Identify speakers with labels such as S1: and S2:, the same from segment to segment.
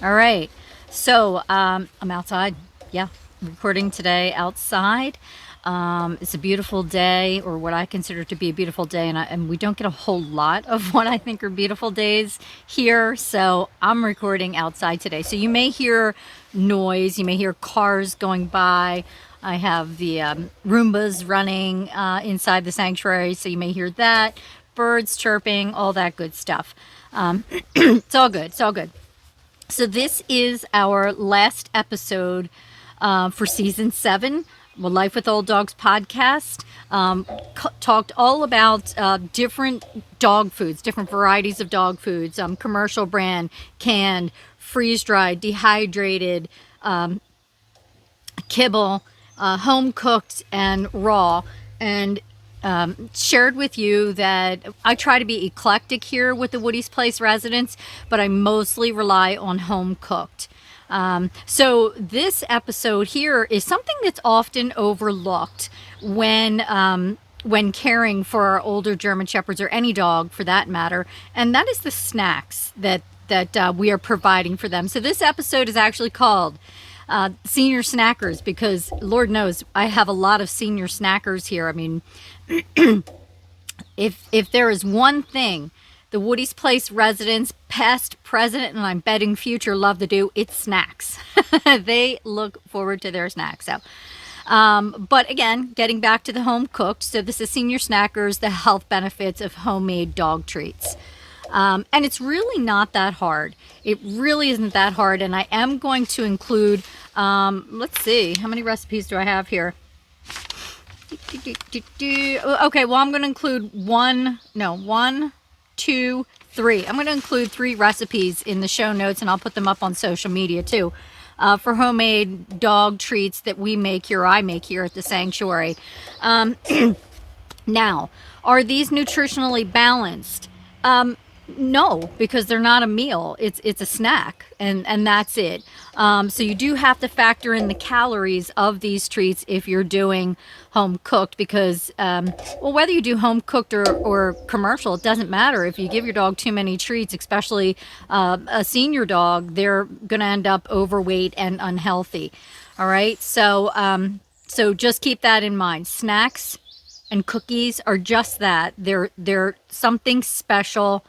S1: All right. So I'm outside. Yeah, recording today outside. It's a beautiful day, or what I consider to be a beautiful day, and we don't get a whole lot of what I think are beautiful days here. So I'm recording outside today. So you may hear noise, you may hear cars going by. I have the Roombas running inside the sanctuary, so you may hear that, birds chirping, all that good stuff. It's all good. It's all good. So this is our last episode for season 7, the Life with Old Dogs podcast. Talked all about different dog foods, different varieties of dog foods, commercial brand, canned, freeze dried, dehydrated, kibble, home cooked, and raw. And shared with you that I try to be eclectic here with the Woody's Place residents, but I mostly rely on home cooked. So this episode here is something that's often overlooked when caring for our older German Shepherds, or any dog for that matter, and that is the snacks that we are providing for them. So this episode is actually called senior snackers, because Lord knows I have a lot of senior snackers here. I mean, if there is one thing the Woody's Place residents, past, present, and I'm betting future, love to do, it's snacks. They look forward to their snacks. So, but again, getting back to the home cooked. So this is senior snackers, the health benefits of homemade dog treats. And it's really not that hard. It really isn't that hard. And I am going to include, let's see, how many recipes do I have here? Okay, well, I'm going to include one, two, three. I'm going to include 3 recipes in the show notes, and I'll put them up on social media too, for homemade dog treats that we make here, I make here at the sanctuary. Now, are these nutritionally balanced? No, because they're not a meal. It's a snack, and that's it. So you do have to factor in the calories of these treats if you're doing home cooked, because well, whether you do home cooked or commercial, it doesn't matter. If you give your dog too many treats, especially a senior dog, they're going to end up overweight and unhealthy. All right, so just keep that in mind. Snacks and cookies are just that. They're something special.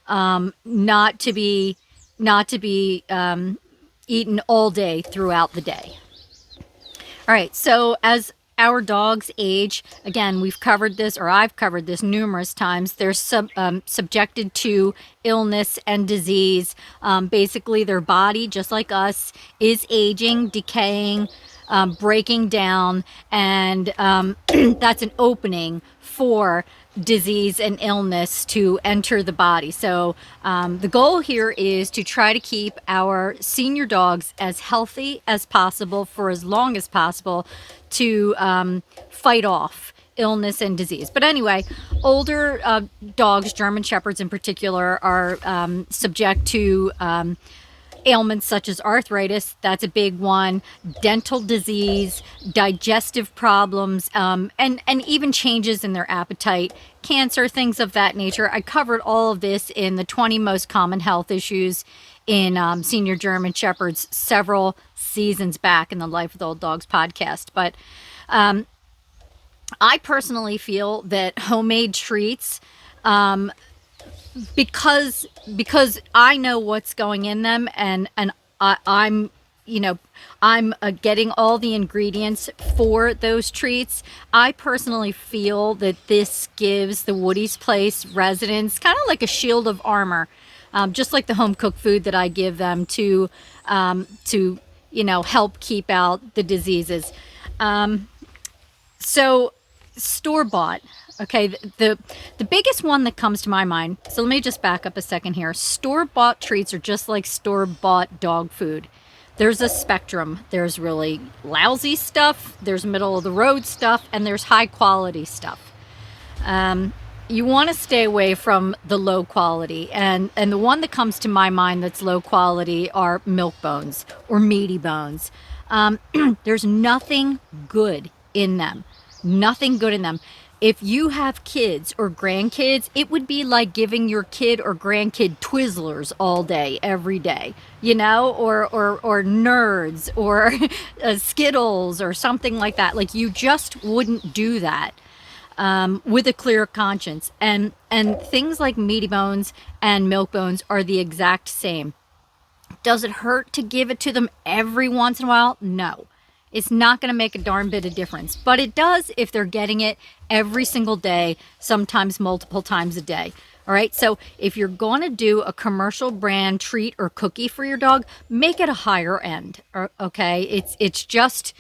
S1: Not to be eaten all day throughout the day. All right, so as our dogs age, again, we've covered this, or I've covered this numerous times. They're subjected to illness and disease. Basically, their body, just like us, is aging, decaying, breaking down, and that's an opening for disease and illness to enter the body. So the goal here is to try to keep our senior dogs as healthy as possible for as long as possible, to fight off illness and disease. But anyway, older dogs, German Shepherds in particular, are subject to ailments such as arthritis, that's a big one, dental disease, digestive problems, and even changes in their appetite, cancer, things of that nature. I covered all of this in the 20 most common health issues in Senior German Shepherds several seasons back in the Life with Old Dogs podcast. But I personally feel that homemade treats, because I know what's going in them, and I'm getting all the ingredients for those treats. I personally feel that this gives the Woody's Place residents kind of like a shield of armor, just like the home cooked food that I give them to help keep out the diseases. So store bought. Okay, the biggest one that comes to my mind, so let me just back up a second here. Store-bought treats are just like store-bought dog food. There's a spectrum. There's really lousy stuff, there's middle-of-the-road stuff, and there's high-quality stuff. You want to stay away from the low quality, and the one that comes to my mind that's low quality are milk bones or meaty bones. There's nothing good in them. Nothing good in them. If you have kids or grandkids, it would be like giving your kid or grandkid Twizzlers all day, every day, you know, or Nerds or Skittles or something like that. Like you just wouldn't do that with a clear conscience. And things like meaty bones and milk bones are the exact same. Does it hurt to give it to them every once in a while? No. It's not going to make a darn bit of difference, but it does if they're getting it every single day, sometimes multiple times a day. All right. So if you're going to do a commercial brand treat or cookie for your dog, make it a higher end. Okay. It's just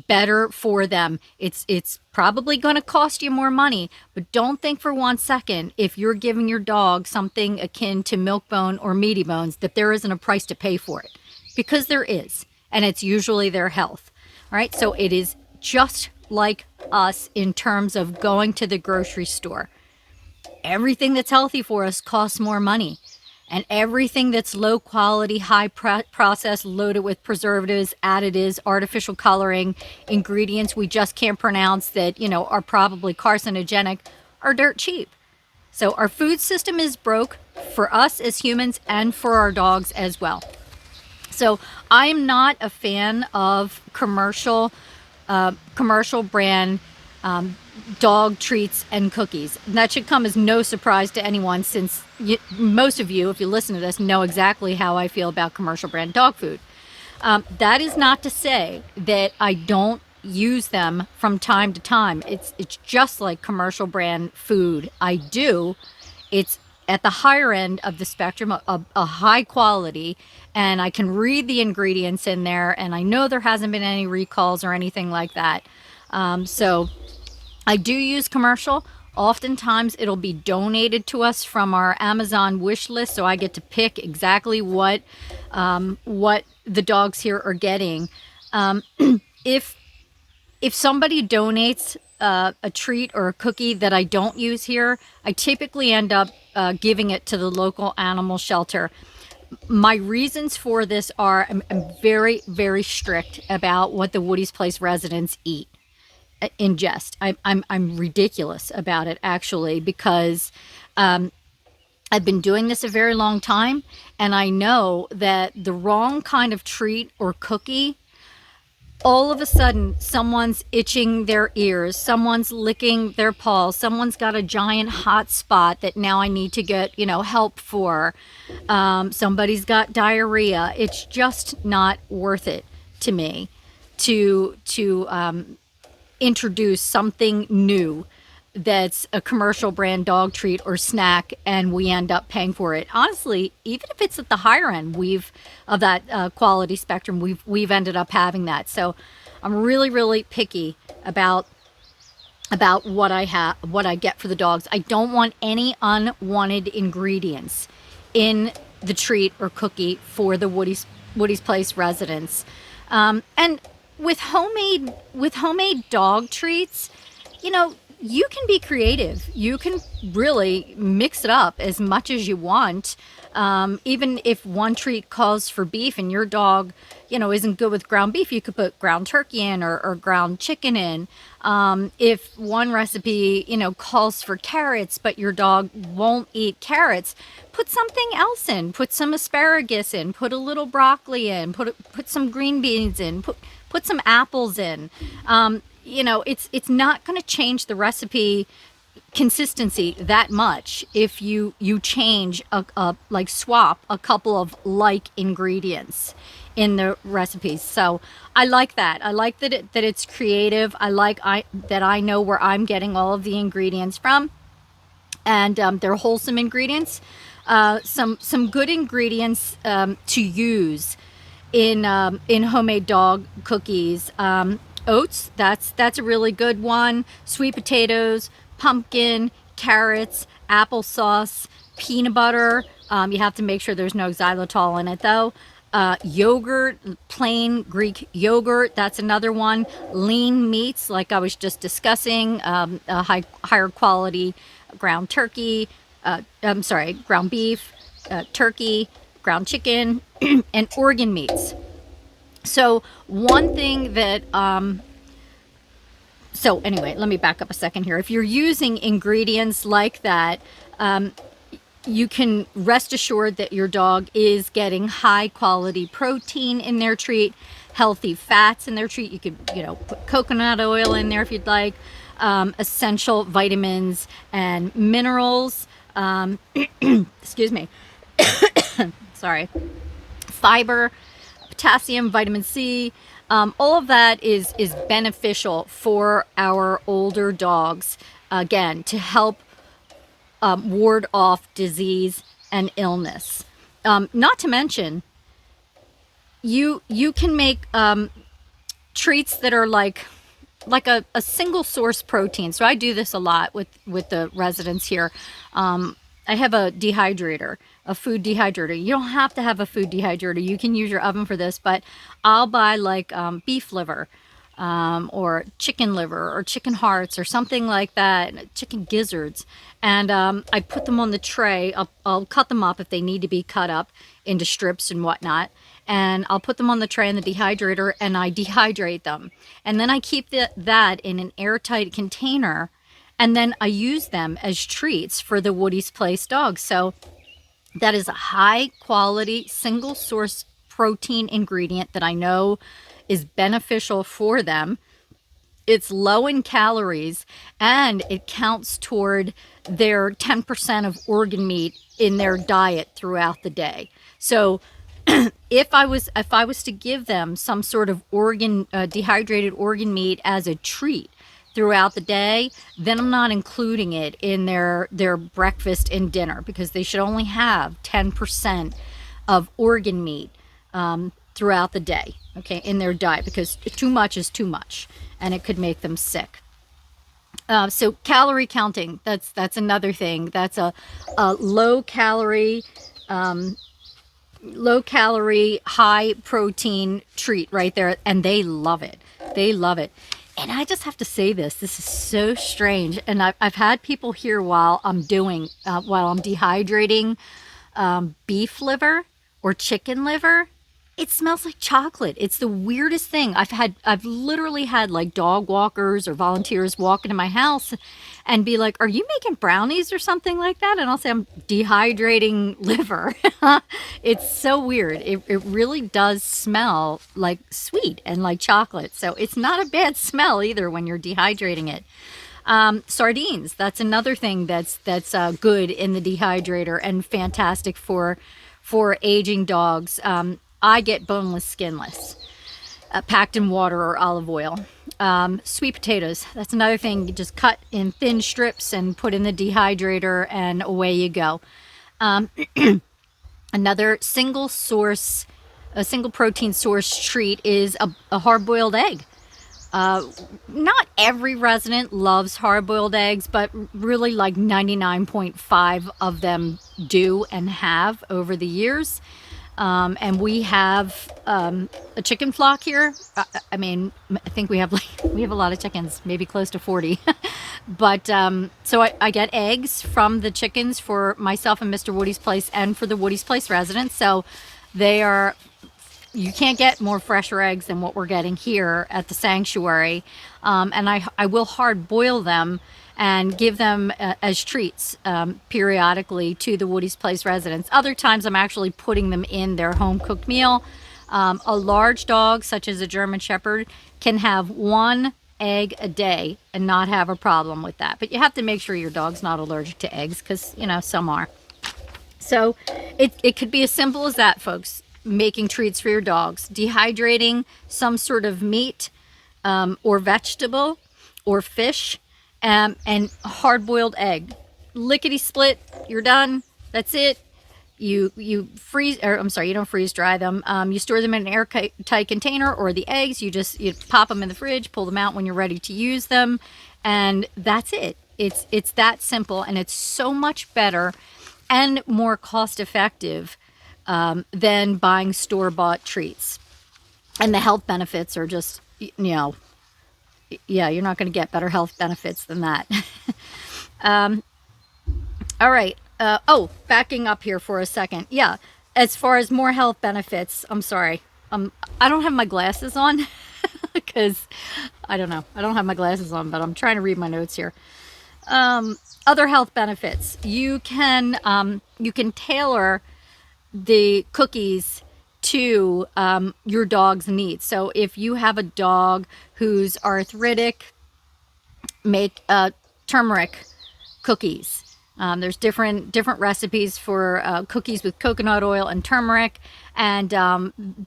S1: better for them. It's probably going to cost you more money, but don't think for 1 second if you're giving your dog something akin to milk bone or meaty bones that there isn't a price to pay for it, because there is, and it's usually their health. All right, so it is just like us in terms of going to the grocery store. Everything that's healthy for us costs more money. And everything that's low quality, high processed, loaded with preservatives, additives, artificial coloring, ingredients we just can't pronounce that, you know, are probably carcinogenic, are dirt cheap. So our food system is broke for us as humans and for our dogs as well. So I'm not a fan of commercial brand dog treats and cookies. And that should come as no surprise to anyone, since most of you, if you listen to this, know exactly how I feel about commercial brand dog food. That is not to say that I don't use them from time to time. It's just like commercial brand food. I do. It's at the higher end of the spectrum, a high quality, and I can read the ingredients in there, and I know there hasn't been any recalls or anything like that. So I do use commercial. Oftentimes it'll be donated to us from our Amazon wish list, so I get to pick exactly what the dogs here are getting. If somebody donates a treat or a cookie that I don't use here, I typically end up giving it to the local animal shelter. My reasons for this are I'm very, very strict about what the Woody's Place residents eat, ingest. I'm ridiculous about it, actually, because I've been doing this a very long time, and I know that the wrong kind of treat or cookie, all of a sudden someone's itching their ears, someone's licking their paws, someone's got a giant hot spot that now I need to get, you know, help for. Somebody's got diarrhea. It's just not worth it to me to introduce something new that's a commercial brand dog treat or snack, and we end up paying for it. Honestly, even if it's at the higher end, of that quality spectrum, we've ended up having that. So I'm really, really picky about what I get for the dogs. I don't want any unwanted ingredients in the treat or cookie for the Woody's Place residents. And with homemade dog treats, you know, you can be creative. You can really mix it up as much as you want. Even if one treat calls for beef and your dog, you know, isn't good with ground beef, you could put ground turkey in or ground chicken in. If one recipe, you know, calls for carrots, but your dog won't eat carrots, put something else in. Put some asparagus in. Put a little broccoli in. Put some green beans in. Put some apples in. You know, it's not going to change the recipe consistency that much if you change like swap a couple of like ingredients in the recipes. So I like that. I like that it's creative. That I know where I'm getting all of the ingredients from, and they're wholesome ingredients. Some good ingredients to use in homemade dog cookies. Oats, that's a really good one. Sweet potatoes, pumpkin, carrots, applesauce, peanut butter. You have to make sure there's no xylitol in it, though. Yogurt, plain Greek yogurt, that's another one. Lean meats, like I was just discussing, higher quality ground turkey, ground beef, turkey, ground chicken, and organ meats. So one thing that So anyway, let me back up a second here. If you're using ingredients like that, you can rest assured that your dog is getting high quality protein in their treat, healthy fats in their treat. You could, put coconut oil in there if you'd like, essential vitamins and minerals. Excuse me. Sorry. Fiber, potassium, vitamin C. All of that is beneficial for our older dogs. Again, to help ward off disease and illness. Not to mention, you can make treats that are like a single source protein. So I do this a lot with the residents here. I have a dehydrator, a food dehydrator. You don't have to have a food dehydrator. You can use your oven for this, but I'll buy like beef liver, or chicken liver or chicken hearts or something like that, chicken gizzards. And I put them on the tray. I'll cut them up if they need to be cut up into strips and whatnot. And I'll put them on the tray in the dehydrator and I dehydrate them. And then I keep that in an airtight container. And then I use them as treats for the Woody's Place dogs. So that is a high quality single source protein ingredient that I know is beneficial for them. It's low in calories and it counts toward their 10% of organ meat in their diet throughout the day. So if I was to give them some sort of dehydrated organ meat as a treat throughout the day, then I'm not including it in their breakfast and dinner, because they should only have 10% of organ meat throughout the day, okay, in their diet, because too much is too much and it could make them sick. So calorie counting, that's another thing. That's a low calorie, high protein treat right there, and they love it. They love it. And I just have to say this is so strange. And I've had people here while I'm dehydrating beef liver or chicken liver. It smells like chocolate. It's the weirdest thing. I've literally had like dog walkers or volunteers walk into my house and be like, "Are you making brownies or something like that?" And I'll say, "I'm dehydrating liver." It's so weird. It really does smell like sweet and like chocolate. So it's not a bad smell either when you're dehydrating it. Sardines. That's another thing that's good in the dehydrator and fantastic for aging dogs. I get boneless, skinless, packed in water or olive oil. Sweet potatoes, that's another thing. You just cut in thin strips and put in the dehydrator and away you go. Another single protein source treat is a hard-boiled egg. Not every resident loves hard-boiled eggs, but really like 99.5 of them do and have over the years. And we have a chicken flock here. I think we have a lot of chickens, maybe close to 40. But so I get eggs from the chickens for myself and Mr. Woody's Place and for the Woody's Place residents. So you can't get more fresher eggs than what we're getting here at the sanctuary. And I will hard boil them and give them as treats periodically to the Woody's Place residents. Other times I'm actually putting them in their home cooked meal. A large dog, such as a German Shepherd, can have one egg a day and not have a problem with that. But you have to make sure your dog's not allergic to eggs, because, some are. So it could be as simple as that, folks. Making treats for your dogs. Dehydrating some sort of meat or vegetable or fish, and hard-boiled egg. Lickety split, you're done. That's it. You freeze, or I'm sorry, you don't freeze dry them. You store them in an airtight container, or the eggs, you pop them in the fridge, pull them out when you're ready to use them, and that's it. It's that simple, and it's so much better and more cost-effective than buying store-bought treats. And the health benefits are just, you're not going to get better health benefits than that. All right. Backing up here for a second. Yeah. As far as more health benefits, I'm sorry. I don't have my glasses on. because I don't know. I don't have my glasses on, but I'm trying to read my notes here. Other health benefits. You can tailor the cookies to your dog's needs. So if you have a dog who's arthritic, make turmeric cookies. There's different recipes for cookies with coconut oil and turmeric, and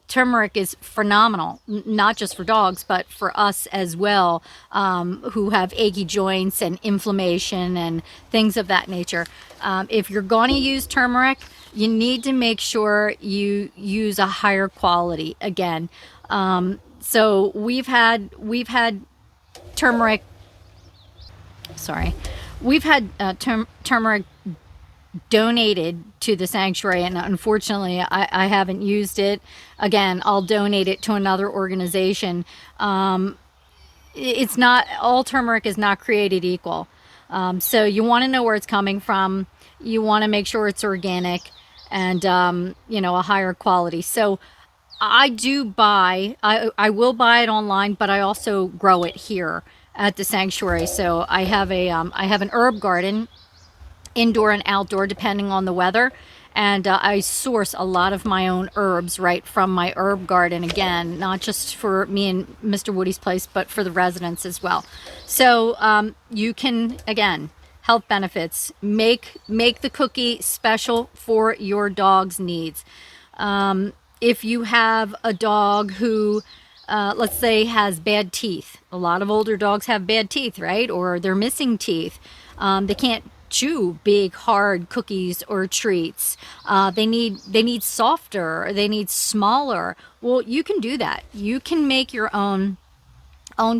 S1: turmeric is phenomenal, not just for dogs, but for us as well, who have achy joints and inflammation and things of that nature. If you're going to use turmeric, you need to make sure you use a higher quality. Again, so we've had turmeric. Sorry, we've had turmeric donated to the sanctuary, and unfortunately I haven't used it. Again, I'll donate it to another organization. It's not all turmeric is not created equal, so you want to know where it's coming from. You want to make sure it's organic and a higher quality. So I do buy, I will buy it online, but I also grow it here at the sanctuary. So I have an herb garden, indoor and outdoor, depending on the weather. And I source a lot of my own herbs right from my herb garden, again, not just for me and Mr. Woody's place, but for the residents as well. So you can, again, health benefits, make the cookie special for your dog's needs. If you have a dog who, let's say, has bad teeth, a lot of older dogs have bad teeth, right? Or they're missing teeth. They can't chew big, hard cookies or treats. They need softer, or they need smaller. Well, you can do that. You can make your own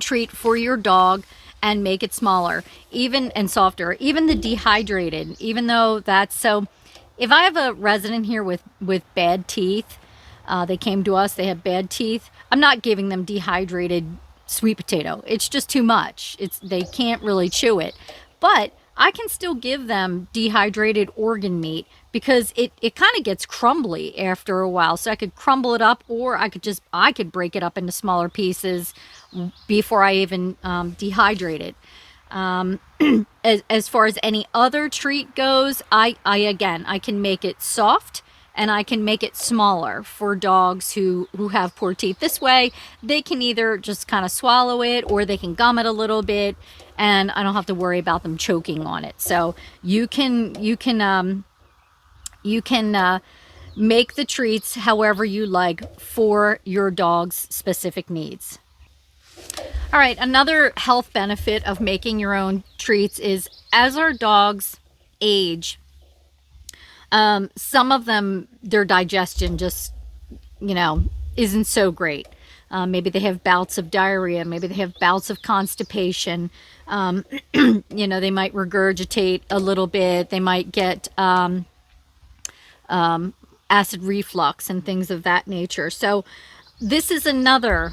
S1: treat for your dog and make it smaller, even and softer. Even the dehydrated, even though that's so. If I have a resident here with bad teeth, they came to us, they have bad teeth, I'm not giving them dehydrated sweet potato. It's just too much. They can't really chew it. But I can still give them dehydrated organ meat because it kind of gets crumbly after a while. So I could crumble it up, or I could break it up into smaller pieces before I even dehydrate it. As far as any other treat goes, I can make it soft, and I can make it smaller for dogs who have poor teeth. This way, they can either just kind of swallow it, or they can gum it a little bit, and I don't have to worry about them choking on it. So you can make the treats however you like for your dog's specific needs. All right, another health benefit of making your own treats is, as our dogs age, some of them, their digestion just, isn't so great. Maybe they have bouts of diarrhea. Maybe they have bouts of constipation. They might regurgitate a little bit. They might get acid reflux and things of that nature. So this is another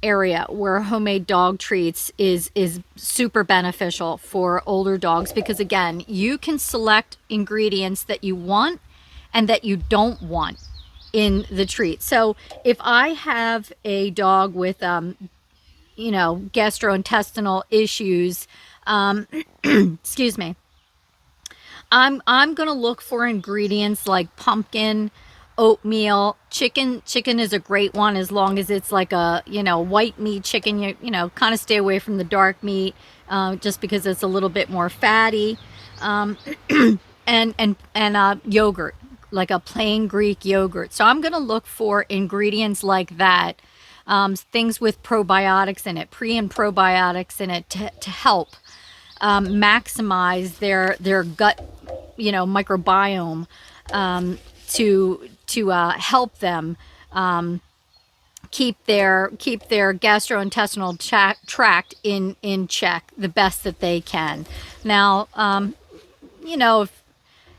S1: area where homemade dog treats is super beneficial for older dogs, because again, you can select ingredients that you want and that you don't want in the treat. So if I have a dog with gastrointestinal issues, excuse me, I'm gonna look for ingredients like pumpkin, oatmeal. Chicken is a great one, as long as it's like a white meat chicken. Kind of stay away from the dark meat, just because it's a little bit more fatty. And yogurt, like a plain Greek yogurt. So I'm gonna look for ingredients like that, things with probiotics in it, pre and probiotics in it, to help maximize their gut microbiome, to help them keep their gastrointestinal tract in check the best that they can. Now,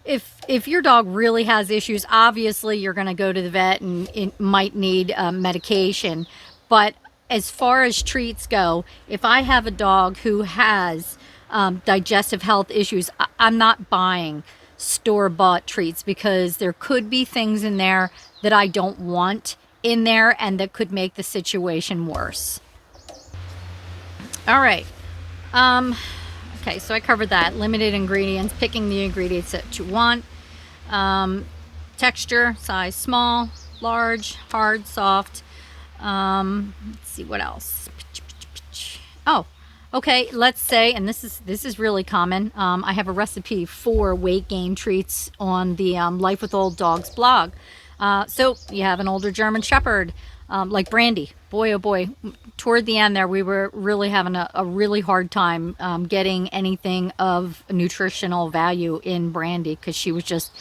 S1: if your dog really has issues, obviously you're going to go to the vet and it might need medication. But as far as treats go, if I have a dog who has digestive health issues, I'm not buying store-bought treats, because there could be things in there that I don't want in there, and that could make the situation worse. All right. Um, okay, so I covered that. Limited ingredients, picking the ingredients that you want. Um, Texture, size small, large, hard, soft. Let's see what else. Oh, okay. Let's say, and this is really common. I have a recipe for weight gain treats on the Life with Old Dogs blog. So you have an older German Shepherd, like Brandy. Boy, oh boy, toward the end there, we were really having a really hard time getting anything of nutritional value in Brandy because she was just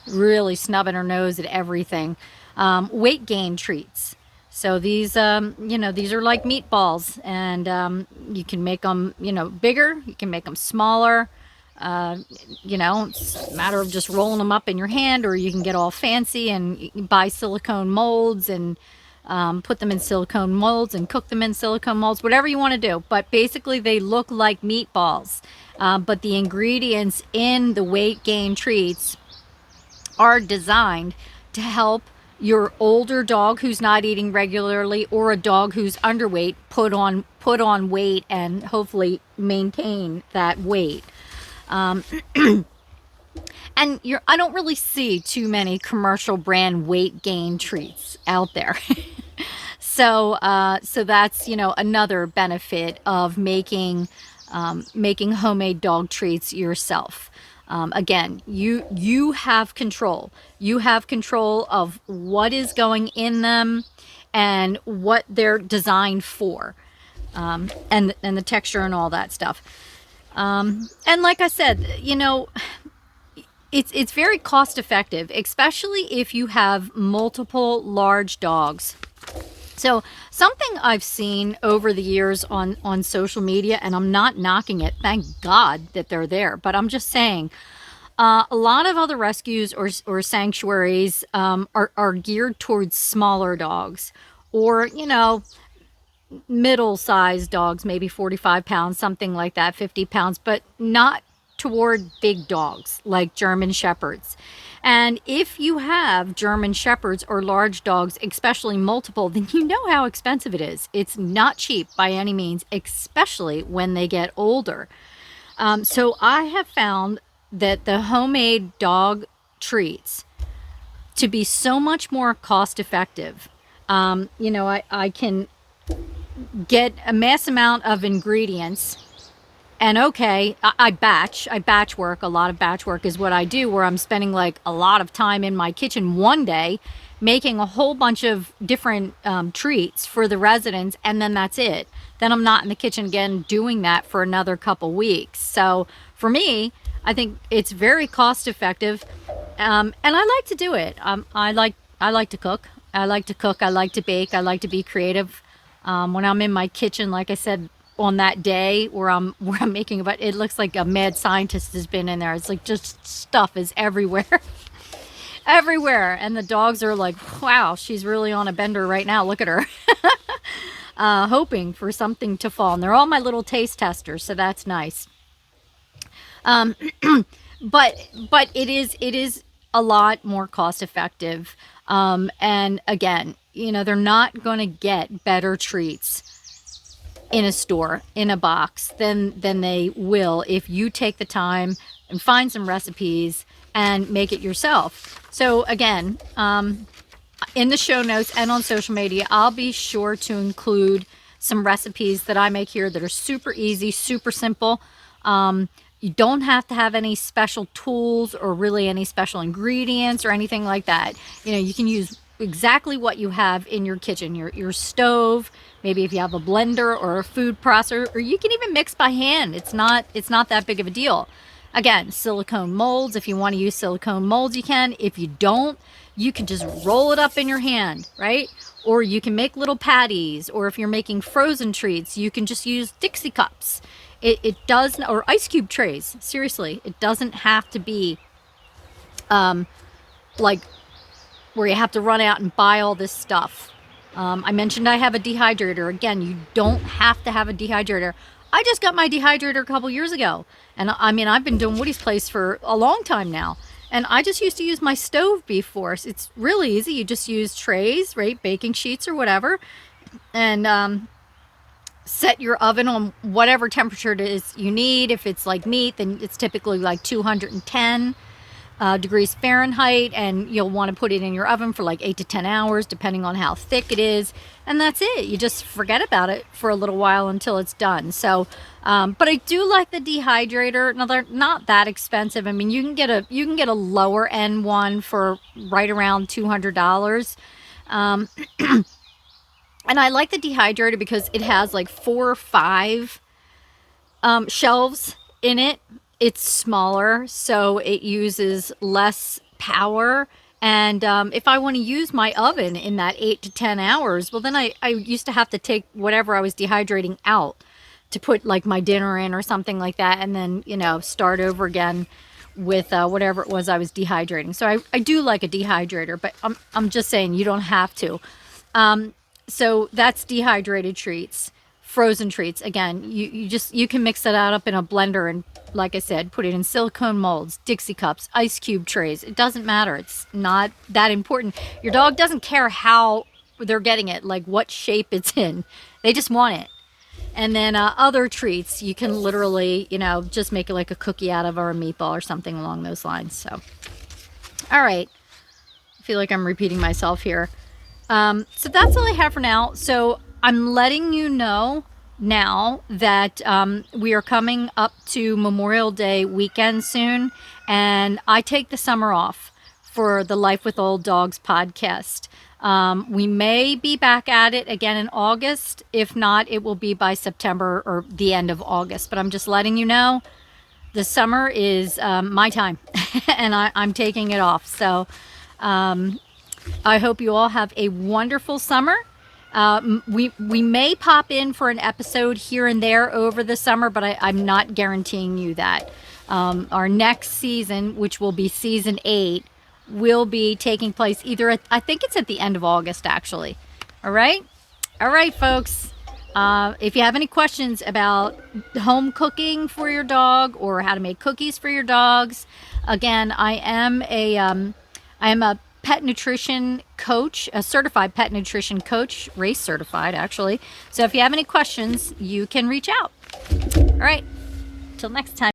S1: really snubbing her nose at everything. Weight gain treats. So these, these are like meatballs, and you can make them, bigger. You can make them smaller. It's a matter of just rolling them up in your hand, or you can get all fancy and buy silicone molds and put them in silicone molds and cook them in silicone molds, whatever you want to do. But basically, they look like meatballs. But the ingredients in the weight gain treats are designed to help your older dog who's not eating regularly or a dog who's underweight put on weight and hopefully maintain that weight. And I don't really see too many commercial brand weight gain treats out there. So that's another benefit of making homemade dog treats yourself. Again, you have control. You have control of what is going in them and what they're designed for, and the texture and all that stuff. And like I said, it's very cost effective, especially if you have multiple large dogs. So something I've seen over the years on social media, and I'm not knocking it, thank God that they're there, but I'm just saying, a lot of other rescues or sanctuaries are geared towards smaller dogs, or, middle-sized dogs, maybe 45 pounds, something like that, 50 pounds, but not toward big dogs like German Shepherds. And if you have German Shepherds or large dogs, especially multiple, then you know how expensive it is. It's not cheap by any means, especially when they get older. So I have found that the homemade dog treats to be so much more cost effective. I can get a mass amount of ingredients, and okay, I batch work. A lot of batch work is what I do, where I'm spending like a lot of time in my kitchen one day making a whole bunch of different treats for the residents, and then that's it. Then I'm not in the kitchen again doing that for another couple weeks. So for me, I think it's very cost effective, and I like to do it. I like to cook. I like to cook. I like to bake. I like to be creative. When I'm in my kitchen, like I said, on that day where I'm making, but it looks like a mad scientist has been in there. It's like just stuff is everywhere, everywhere, and the dogs are like, "Wow, she's really on a bender right now. Look at her." Hoping for something to fall. And they're all my little taste testers, so that's nice. Um, but it is a lot more cost effective. And again, they're not going to get better treats in a store, in a box, than they will if you take the time and find some recipes and make it yourself. So again, in the show notes and on social media, I'll be sure to include some recipes that I make here that are super easy, super simple. You don't have to have any special tools or really any special ingredients or anything like that. You can use exactly what you have in your kitchen, your stove, maybe if you have a blender or a food processor, or you can even mix by hand. It's not that big of a deal. Again, silicone molds. If you want to use silicone molds, you can. If you don't, you can just roll it up in your hand, right? Or you can make little patties, or if you're making frozen treats, you can just use Dixie cups. It does, or ice cube trays. Seriously, it doesn't have to be like where you have to run out and buy all this stuff. I mentioned I have a dehydrator. Again, you don't have to have a dehydrator. I just got my dehydrator a couple years ago. And I mean, I've been doing Woody's Place for a long time now. And I just used to use my stove before. So it's really easy. You just use trays, right? Baking sheets or whatever. And set your oven on whatever temperature it is you need. If it's like meat, then it's typically like 210 degrees Fahrenheit, and you'll want to put it in your oven for like 8 to 10 hours, depending on how thick it is. And that's it. You just forget about it for a little while until it's done. So, but I do like the dehydrator. Now they're not that expensive. I mean, you can get a lower end one for right around $200. And I like the dehydrator because it has like 4 or 5 shelves in it. It's smaller, so it uses less power. And if I want to use my oven in that 8 to 10 hours, well, then I used to have to take whatever I was dehydrating out to put like my dinner in or something like that, and then, you know, start over again with whatever it was I was dehydrating. So I do like a dehydrator, but I'm just saying you don't have to. So that's dehydrated treats. Frozen treats, again, you can mix that out up in a blender and, like I said, put it in silicone molds, Dixie cups, ice cube trays. It doesn't matter. It's not that important. Your dog doesn't care how they're getting it, like what shape it's in. They just want it. And then other treats, you can literally, you know, just make it like a cookie out of, or a meatball or something along those lines. So, all right. I feel like I'm repeating myself here. So that's all I have for now. So I'm letting you know now that we are coming up to Memorial Day weekend soon, and I take the summer off for the Life with Old Dogs podcast. We may be back at it again in August. If not, it will be by September or the end of August. But I'm just letting you know the summer is my time, and I'm taking it off. So I hope you all have a wonderful summer. We may pop in for an episode here and there over the summer, but I'm not guaranteeing you that. Our next season, which will be season 8, will be taking place either I think it's at the end of August, actually. All right, folks. If you have any questions about home cooking for your dog or how to make cookies for your dogs, again, I am a pet nutrition coach, a certified pet nutrition coach, race certified actually. So if you have any questions, you can reach out. All right, till next time.